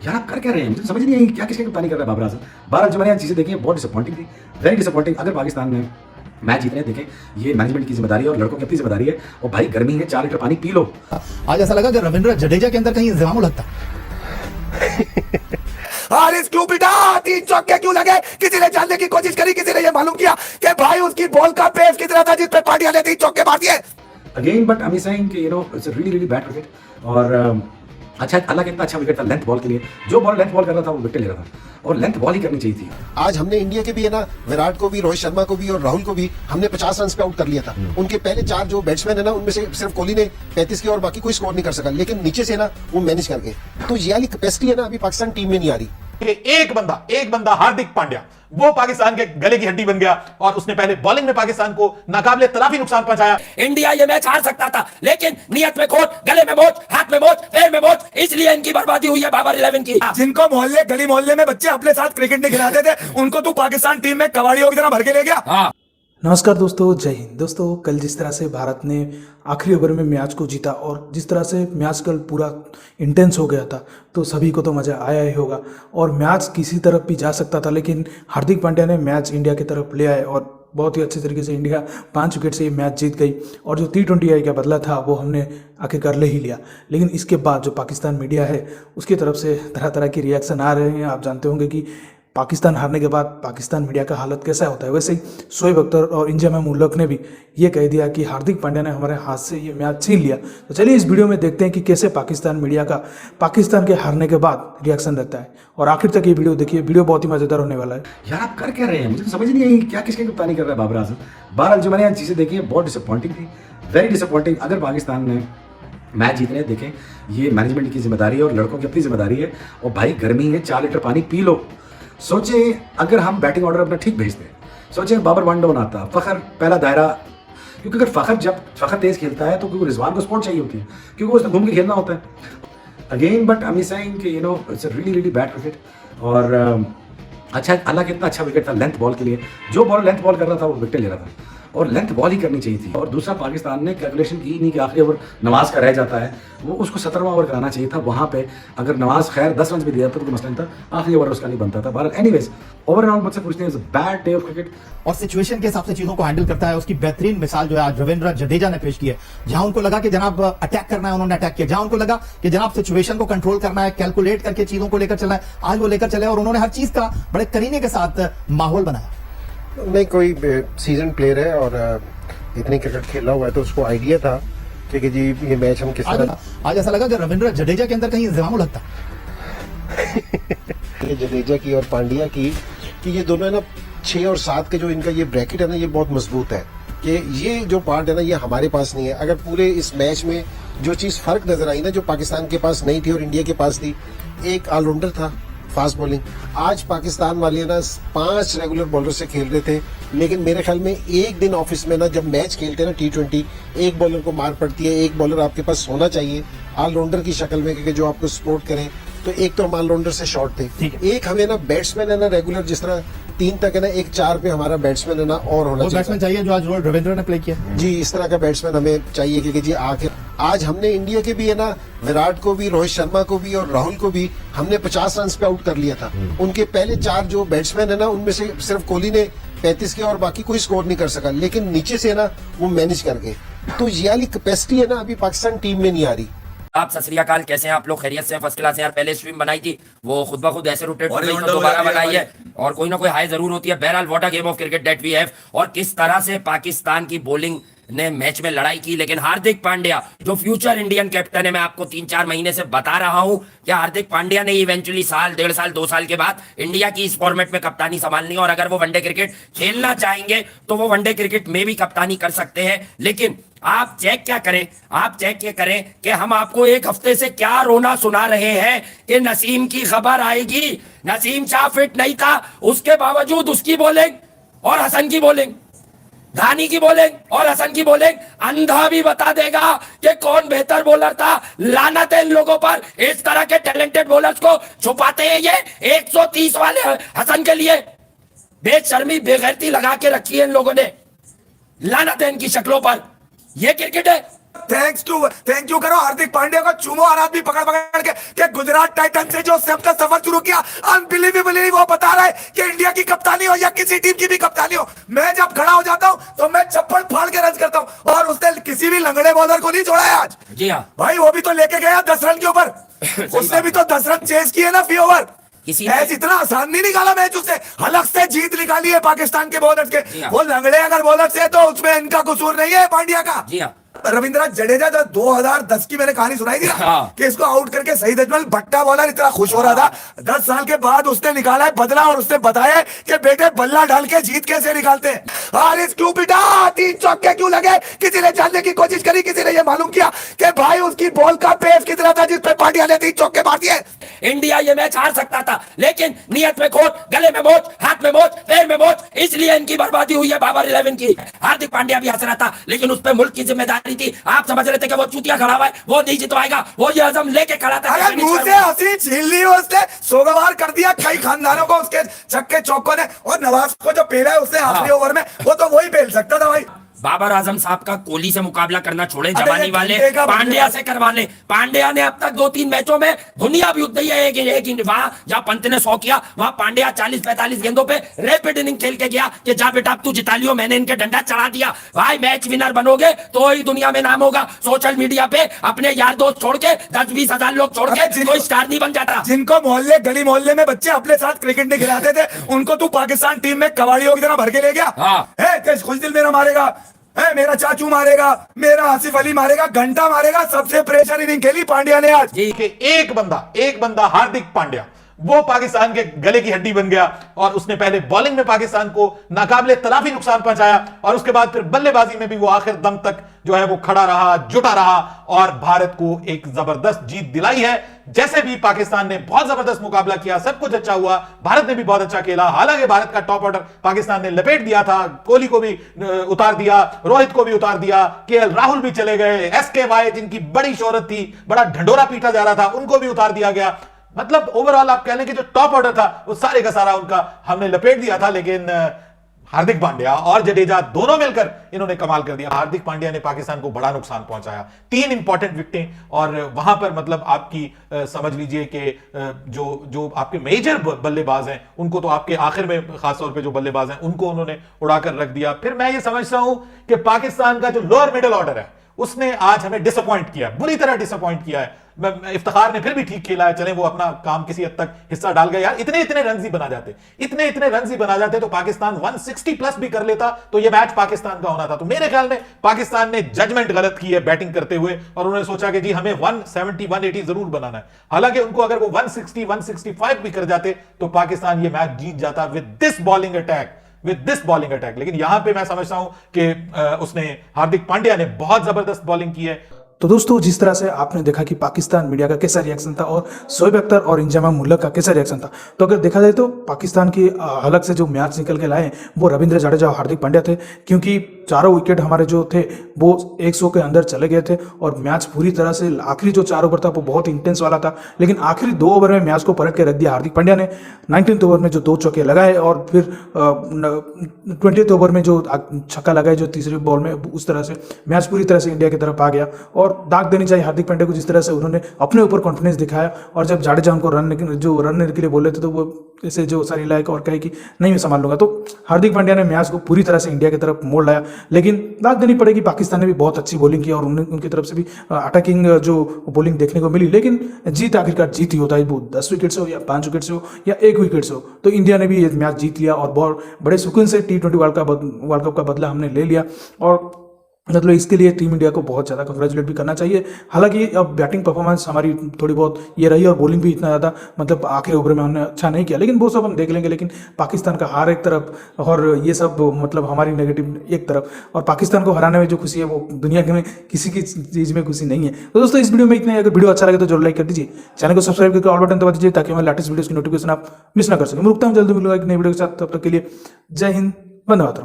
यार आप कर क्या रहे हैं, मुझे समझ नहीं आई क्या किसकी कप्तानी कर रहा है बाबर आजम। बाहर जो मैंने चीज़ें देखी बहुत डिसअपॉइंटिंग थी, वेरी डिसअपॉइंटिंग। अगर पाकिस्तान में मैच जीतने देखें, ये मैनेजमेंट की जिम्मेदारी है और लड़कों की अपनी जिम्मेदारी है। और भाई गर्मी है, 4 लीटर पानी पी लो। आज ऐसा लगा कि रविंद्र जडेजा के अंदर कहीं इंतजाम लगता। हारिस क्यों पिटा, 3 चौके क्यों लगे? किसी ने जानने की कोशिश करी, किसी ने ये मालूम किया कि भाई उसकी बॉल का पेस कितना था जिस पे पांड्या ने 3 चौके मार दिए? Again but I am saying कि it's really really bad cricket. और अच्छा अल्लाह कितना अच्छा विकेट था लेंथ बॉल के लिए। जो बॉल लेंथ बॉल कर रहा था वो विकेट ले रहा था और लेंथ बॉल ही करनी चाहिए थी। आज हमने इंडिया के भी है ना, विराट को भी, रोहित शर्मा को भी और राहुल को भी हमने 50 रन पे आउट कर लिया था। उनके पहले 4 जो बैट्समैन है ना, उनमें से सिर्फ कोहली ने 35 किया और बाकी कोई स्कोर नहीं कर सका, लेकिन नीचे से ना वो मैनेज कर गए। तो ये वाली कैपेसिटी है ना अभी पाकिस्तान टीम में नहीं आ रही। एक बंदा हार्दिक पांड्या, वो पाकिस्तान के गले की हड्डी बन गया और उसने पहले बॉलिंग में पाकिस्तान को नाकाबिले तलाफी नुकसान पहुंचाया। इंडिया ये मैच हार सकता था, लेकिन नियत में खोट, गले में मोच, हाथ में मोच, पैर में मोच, इसलिए इनकी बर्बादी हुई है बाबर 11 की। जिनको मोहल्ले गली मोहल्ले में बच्चे अपने साथ क्रिकेट नहीं खिलाते थे, उनको तू पाकिस्तान टीम में कबाड़ियों की तरह भर के ले गया। नमस्कार दोस्तों, जय हिंद। दोस्तों कल जिस तरह से भारत ने आखिरी ओवर में मैच को जीता और जिस तरह से मैच कल पूरा इंटेंस हो गया था, तो सभी को तो मज़ा आया ही होगा और मैच किसी तरफ भी जा सकता था, लेकिन हार्दिक पांड्या ने मैच इंडिया की तरफ ले आए और बहुत ही अच्छे तरीके से इंडिया 5 विकेट से ये मैच जीत गई। और जो T20I का बदला था वो हमने आखिरकार ले ही लिया। लेकिन इसके बाद जो पाकिस्तान मीडिया है उसकी तरफ से तरह तरह के रिएक्शन आ रहे हैं। आप जानते होंगे कि पाकिस्तान हारने के बाद पाकिस्तान मीडिया का हालत कैसा होता है। वैसे ही शोएब अख्तर और इंजमाम उल हक ने भी ये कह दिया कि हार्दिक पांड्या ने हमारे हाथ से ये मैच छीन लिया। तो चलिए इस वीडियो में देखते हैं कि कैसे पाकिस्तान मीडिया का पाकिस्तान के हारने के बाद रिएक्शन रहता है। और आखिर तक ये वीडियो देखिए, वीडियो बहुत ही मजेदार होने वाला है। यार आप कर क्या रहे हैं, मुझे समझ नहीं आई क्या किसकी कप्तानी कर रहा है बाबर आजम। बाहर जो मैंने चीज़ें देखी बहुत डिसअपॉइंटिंग थी, वेरी डिसअपॉइंटिंग। अगर पाकिस्तान में मैच जीतने देखें, ये मैनेजमेंट की जिम्मेदारी है और लड़कों की अपनी जिम्मेदारी है। और भाई गर्मी है, 4 लीटर पानी पी लो। सोचे अगर हम बैटिंग ऑर्डर अपना ठीक भेजते, सोचे बाबर 1 डाउन आता, फ़खर पहला दायरा, क्योंकि अगर फ़खर तेज़ खेलता है तो क्योंकि रिजवान को सपोर्ट चाहिए होती है, क्योंकि उसने घूम के खेलना होता है। Again but I am saying कि it's really really bad cricket. और अच्छा अल्लाह कितना अच्छा विकेट था लेंथ बॉल के लिए। जो बॉल लेंथ बॉल कर रहा था वो विकेट ले रहा था और लेंथ बॉल ही करनी चाहिए थी। और दूसरा, पाकिस्तान ने कैलकुलेशन की नहीं कि आखिरी ओवर नवाज का रह जाता है, वो उसको 17वां ओवर कराना चाहिए था। वहाँ पे अगर नवाज खैर 10 रन भी दिया था तो कोई मसला नहीं था, आखिरी ओवर उसका नहीं बनता था। बहरहाल एनीवेज ओवरऑल मुझसे पूछते हैं बैड डे ऑफ क्रिकेट। और सिचुएशन के हिसाब से चीजों को हैंडल करता है, उसकी बेहतरीन मिसाल जो है आज रविंद्र जडेजा ने पेश की है। जहां उनको लगा कि जनाब अटैक करना है, उन्होंने अटैक किया। जहां उनको लगा कि जनाब सिचुएशन को कंट्रोल करना है, कैलकुलेट करके चीजों को लेकर चलना है, आज वो लेकर चले और उन्होंने हर चीज का बड़े करीने के साथ माहौल बनाया। नहीं, कोई सीजन प्लेयर है और इतनी क्रिकेट खेला हुआ है तो उसको आइडिया था कि जी ये मैच हम किस तरह। आज ऐसा लगा कि रविंद्र जडेजा के अंदर कहीं इंतजाम लगता। ये जडेजा की और पांड्या की कि ये दोनों है ना 6 और 7 के जो इनका ये ब्रैकेट है ना, ये बहुत मजबूत है कि ये जो पार्ट है ना ये हमारे पास नहीं है। अगर पूरे इस मैच में जो चीज फर्क नजर आई ना, जो पाकिस्तान के पास नहीं थी और इंडिया के पास थी, एक ऑलराउंडर था, फास्ट बॉलिंग। आज पाकिस्तान वाले ना 5 रेगुलर बॉलर से खेल रहे थे, लेकिन मेरे ख्याल में एक दिन ऑफिस में ना जब मैच खेलते हैं ना T20, एक बॉलर को मार पड़ती है। एक बॉलर आपके पास होना चाहिए ऑलराउंडर की शक्ल में, क्योंकि जो आपको सपोर्ट करे। तो एक तो हम ऑलराउंडर से शॉर्ट थे, एक हमें ना बैट्समैन है ना रेगुलर, जिस तरह 3 तक है ना, एक 4 पे हमारा बैट्समैन है ना और होना चाहिए। बैट्समैन चाहिए जो आज रविंद्र ने प्ले किया। जी, इस तरह का बैट्समैन हमें चाहिए, क्योंकि जी आखिर आज हमने इंडिया के भी है ना, विराट को भी, रोहित शर्मा को भी और राहुल को भी हमने 50 रन पे आउट कर लिया था। उनके पहले 4 जो बैट्समैन है ना, उनमें से सिर्फ कोहली ने 35 किया और बाकी कोई स्कोर नहीं कर सका, लेकिन नीचे से ना वो मैनेज कर गए। तो ये वाली कैपेसिटी है ना अभी पाकिस्तान टीम में नहीं आ रही। आप सत श्री अकाल, कैसे हैं आप लोग? खैरियत से हैं? फर्स्ट क्लास है यार। पहले स्ट्रीम बनाई थी वो खुद ब खुद ऐसे रोटेट हो गई, तो दोबारा बनाई है और कोई ना कोई हाई जरूर होती है। बहरहाल what a game of cricket that we have. और किस तरह से पाकिस्तान की बॉलिंग ने मैच में लड़ाई की, लेकिन हार्दिक पांड्या जो फ्यूचर इंडियन कैप्टन है, मैं आपको 3-4 महीने से बता रहा हूं कि हार्दिक पांड्या ने इवेंचुअली साल, 1.5 साल, 2 साल के बाद इंडिया की इस फॉर्मेट में कप्तानी संभालनी है। और अगर वो वनडे क्रिकेट खेलना चाहेंगे तो वो वनडे क्रिकेट में भी कप्तानी कर सकते हैं। लेकिन आप चेक क्या करें, आप चेक ये करें कि हम आपको एक हफ्ते से क्या रोना सुना रहे हैं कि नसीम की खबर आएगी। नसीम शाह फिट नहीं था, उसके बावजूद उसकी बॉलिंग और हसन की बॉलिंग, धानी की बॉलिंग और हसन की बॉलिंग, अंधा भी बता देगा कि कौन बेहतर बॉलर था। लानत है इन लोगों पर, इस तरह के टैलेंटेड बॉलर्स को छुपाते हैं ये 130 वाले हसन के लिए। बेशर्मी बेगैरती लगा के रखी है इन लोगों ने, लानत है इनकी शक्लों पर। ये क्रिकेट है, थैंक यू करो हार्दिक पांड्या को, चूमो और आदमी पकड़ पकड़ के गुजरात टाइटन से जो अपना सफर शुरू किया, अनबिलीवेबली वो बता रहा है कि इंडिया की कप्तानी हो या किसी टीम की भी कप्तानी हो, मैं जब खड़ा हो जाता हूं तो मैं चप्पल फाड़ के रन करता हूं, और उसने किसी भी लंगड़े बॉलर को नहीं छोड़ा है आज। जी हाँ भाई वो भी तो लेके गया 10 रन के ऊपर उसने भी तो 10 रन चेस किए ना फी ओवर। किसी मैच इतना आसान नहीं निकाला मैच, उससे हलक से जीत निकाली है पाकिस्तान के बॉलर्स जी के। हाँ। वो लंगड़े अगर बॉलर्स है तो उसमें इनका कसूर नहीं है पांड्या का। जी हाँ रविंद्र जडेजा जो 2010 की मैंने कहानी सुनाई थी ना, हाँ। कि इसको आउट करके सईद अजमल भट्टा बॉलर इतना खुश हो रहा था, 10 साल के बाद उसने निकाला है बदला, और उसने बताया है कि बेटे बल्ला डाल के जीत कैसे निकालते हैं। हारिस क्यों पिटा, 3 चौके क्यों लगे, किसी ने जानने की कोशिश करी, किसी ने ये मालूम किया कि भाई उसकी बॉल का पेस कितना था जिसपे पांड्या ने 3 चौके मार दिए। इंडिया ये मैच हार सकता था, लेकिन नियत में खोट, गले में मोच, हाथ में मोच, पैर में मोच, इसलिए इनकी बर्बादी हुई है बाबर 11 की। हार्दिक पांड्या भी हंस रहा था, लेकिन उस पर मुल्क की जिम्मेदारी थी। आप समझ रहे थे कि वो चूतिया खड़ा हुआ है, वो नहीं जितवाएगा, वो ये अज़म लेके खड़ा था। अगर मुंह से हंसी छीन ली उसने, सोगवार कर दिया कई खानदानों को उसके छक्के चौकों ने, और नवाज को जो पेला है उसने आखिरी ओवर में, वो तो वही पेल सकता था भाई। बाबर आजम साहब का कोहली से मुकाबला करना छोड़े, जवानी वाले घंटे पांड्या से करवा ले। पांड्या ने अब तक 2-3 मैचों में दुनिया भी उतनी है, एक वहां जहां पंत ने 100 किया, वहां पांड्या 40-45 गेंदों पे रैपिड इनिंग खेल के गया कि जा बेटा अब तू जिता लियो, मैंने इनके डंडा चढ़ा दिया। भाई मैच विनर बनोगे तो ही दुनिया में नाम होगा। सोशल मीडिया पे अपने यार दोस्त छोड़ के 10-20 हजार लोग छोड़ के कोई स्टार नहीं बन जाता। जिनको मोहल्ले गली मोहल्ले में बच्चे अपने साथ क्रिकेट नहीं खिलाते थे, उनको तू पाकिस्तान टीम में कबाड़ियों की तरह भर के ले गया। हाँ। है खुश दिल मेरा मारेगा, है मेरा चाचू मारेगा, मेरा आसिफ अली मारेगा, घंटा मारेगा, सबसे प्रेशर इनिंग खेली पांड्या ने आज। कि एक बंदा हार्दिक पांड्या वो पाकिस्तान के गले की हड्डी बन गया, और उसने पहले बॉलिंग में पाकिस्तान को नाकाबिले तलाफी नुकसान पहुंचाया, और उसके बाद फिर बल्लेबाजी में भी वो आखिर दम तक जो है वो खड़ा रहा, जुटा रहा, और भारत को एक जबरदस्त जीत दिलाई है। जैसे भी पाकिस्तान ने बहुत जबरदस्त मुकाबला किया, सब कुछ अच्छा हुआ, भारत ने भी बहुत अच्छा खेला। हालांकि भारत का टॉप ऑर्डर पाकिस्तान ने लपेट दिया था, कोहली को भी उतार दिया, रोहित को भी उतार दिया, केएल राहुल भी चले गए, एसके जिनकी बड़ी शोहरत थी, बड़ा ढंडोरा पीटा जा रहा था, उनको भी उतार दिया गया। मतलब ओवरऑल आप कह लें कि जो टॉप ऑर्डर था वो सारे का सारा उनका हमने लपेट दिया था, लेकिन हार्दिक पांड्या और जडेजा दोनों मिलकर इन्होंने कमाल कर दिया। हार्दिक पांड्या ने पाकिस्तान को बड़ा नुकसान पहुंचाया, 3 इंपॉर्टेंट विकेटें, और वहां पर मतलब आपकी समझ लीजिए कि जो आपके मेजर बल्लेबाज हैं उनको तो आपके आखिर में खासतौर पे जो बल्लेबाज हैं उनको उन्होंने उड़ाकर रख दिया। फिर मैं ये समझता हूं कि पाकिस्तान का जो लोअर मिडिल ऑर्डर है उसने आज हमें डिसअपॉइंट किया, बुरी तरह डिसअपॉइंट किया है। इफ्तिखार ने फिर भी ठीक खेला है, चले वो अपना काम किसी हद तक हिस्सा डाल गया। यार इतने रन ही बना जाते, इतने रन ही बना जाते तो पाकिस्तान 160 प्लस भी कर लेता तो ये मैच पाकिस्तान का होना था। तो मेरे ख्याल में पाकिस्तान ने जजमेंट गलत की है बैटिंग करते हुए, और उन्होंने सोचा कि जी हमें 170 180 जरूर बनाना है। हालांकि उनको अगर वो 160 165 भी कर जाते तो पाकिस्तान ये मैच जीत जाता विद दिस बॉलिंग अटैक। लेकिन यहां पे मैं समझता हूं कि उसने हार्दिक पांड्या ने बहुत जबरदस्त बॉलिंग की है। तो दोस्तों जिस तरह से आपने देखा कि पाकिस्तान मीडिया का कैसा रिएक्शन था और शोएब अख्तर और इंजमाम मुल्क का कैसा रिएक्शन था, तो अगर देखा जाए तो पाकिस्तान की अलग से जो मैच निकल के लाए वो रविंद्र जडेजा और हार्दिक पांड्या थे, क्योंकि चारों विकेट हमारे जो थे वो 100 के अंदर चले गए थे, और मैच पूरी तरह से आखिरी जो 4 ओवर था वो बहुत इंटेंस वाला था, लेकिन आखिरी 2 ओवर में मैच को पलट के रख दिया हार्दिक पांड्या ने। 19th ओवर में जो 2 चौके लगाए, और फिर 20th ओवर में जो छक्का लगाए जो तीसरी बॉल में, उस तरह से मैच पूरी तरह से इंडिया की तरफ आ गया। और दाग देनी चाहिए हार्दिक पांड्या को, जिस तरह से उन्होंने अपने ऊपर कॉन्फिडेंस दिखाया, और जब जाडेजा उनको रन के लिए बोले थे तो वो ऐसे जो सारी लायक और कहे कि नहीं मैं संभाल लूंगा। तो हार्दिक पांड्या ने मैच को पूरी तरह से इंडिया की तरफ मोड़ लाया, लेकिन दाग देनी पड़ेगी पाकिस्तान ने भी बहुत अच्छी बॉलिंग की, और उनकी तरफ से भी अटैकिंग जो बॉलिंग देखने को मिली, लेकिन जीत आखिरकार जीत ही होता है, वो 10 विकेट से हो या 5 विकेट से हो या 1 विकेट से हो। तो इंडिया ने भी ये मैच जीत लिया, और बहुत बड़े सुकून से T20 वर्ल्ड कप का बदला हमने ले लिया, और मतलब इसके लिए टीम इंडिया को बहुत ज़्यादा कंग्रेचुलेट भी करना चाहिए। हालांकि अब बैटिंग परफॉर्मेंस हमारी थोड़ी बहुत ये रही, और बॉलिंग भी इतना ज़्यादा मतलब आखिरी ओवर में हमने अच्छा नहीं किया, लेकिन वो सब हम देख लेंगे। लेकिन पाकिस्तान का हार एक तरफ, और ये सब मतलब हमारी नेगेटिव एक तरफ, और पाकिस्तान को हराने में जो खुशी है वो दुनिया में किसी की चीज़ में खुशी नहीं है। तो दोस्तों इस वीडियो में इतना ही। अगर वीडियो अच्छा लगे तो जरूर लाइक कर दीजिए, चैनल को सब्सक्राइब करके ऑल बटन दबा दीजिए, ताकि हमारे लेटेस्ट वीडियोज़ की नोटिफिकेशन आप मिस ना कर सकें। मैं रुकता हूँ जल्दी मिलूंगा एक नई वीडियो के साथ, तब तक के लिए जय हिंद, वंदे मातरम।